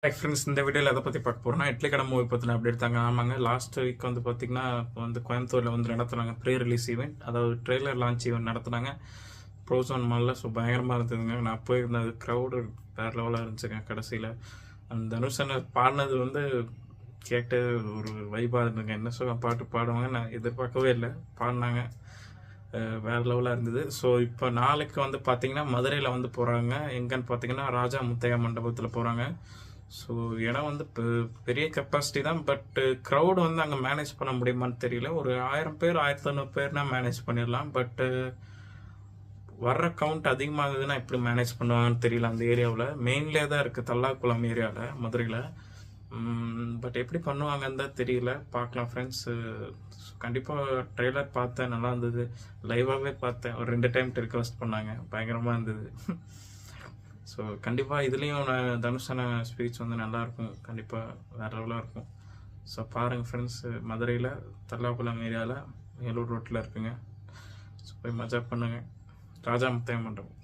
Hi friends, இந்த வீடியோவில் எதை பற்றி பார்க்க போகிறோம்னா இட்லி கடை மூவி பற்றின அப்படி எடுத்தாங்க. ஆமாங்க, லாஸ்ட் வீக் வந்து பார்த்திங்கன்னா கோயம்புத்தூரில் நடத்துனாங்க ப்ரீ ரிலீஸ் ஈவெண்ட், அதாவது ட்ரெய்லர் லான்ச் ஈவெண்ட் நடத்துனாங்க ப்ரோசோன் மாலில். ஸோ பயங்கரமாக இருந்ததுங்க. நான் போயிருந்தது, க்ரௌடு வேறு லெவலாக இருந்துச்சுங்க. கடைசியில் அந்த தனுஷனை பாடினது கேட்டு ஒரு வைபாக இருந்துங்க. என்ன சொல்ல பாட்டு பாடுவாங்க, நான் எதிர்பார்க்கவே இல்லை. பாடினாங்க, வேறு லெவலாக இருந்தது. ஸோ இப்போ நாளைக்கு பார்த்திங்கன்னா மதுரையில் போகிறாங்க. எங்கன்னு பார்த்தீங்கன்னா ராஜா முத்தையா மண்டபத்தில் போகிறாங்க. ஸோ இடம் பெரிய கெப்பாசிட்டி தான். பட்டு க்ரௌடு அங்கே மேனேஜ் பண்ண முடியுமான்னு தெரியல. ஒரு 1000 பேர் 1500 பேர்னா மேனேஜ் பண்ணிடலாம். பட்டு வர்ற கவுண்ட் அதிகமாகுதுன்னா எப்படி மேனேஜ் பண்ணுவாங்கன்னு தெரியல. அந்த ஏரியாவில் மெயின்லேயே தான் இருக்குது, தல்லாக்குளம் ஏரியாவில், மதுரையில். பட் எப்படி பண்ணுவாங்கன்னு தான் தெரியல. பார்க்கலாம் ஃப்ரெண்ட்ஸு. கண்டிப்பாக ட்ரெய்லர் பார்த்தேன், நல்லா இருந்தது. லைவாகவே பார்த்தேன், ஒரு 2 டைம் ரிக்வெஸ்ட் பண்ணாங்க, பயங்கரமாக இருந்தது. ஸோ கண்டிப்பாக இதுலேயும் தனுஷான ஸ்பீச் நல்லாயிருக்கும். கண்டிப்பாக வேறு லெவலாக இருக்கும். ஸோ பாருங்கள் ஃப்ரெண்ட்ஸு, மதுரையில் தல்லாக்குளம் ஏரியாவில், வேலூர் ரோட்டில் இருக்குங்க. ஸோ போய் மஜா பண்ணுங்கள். ராஜா முத்தையா மண்டபம்.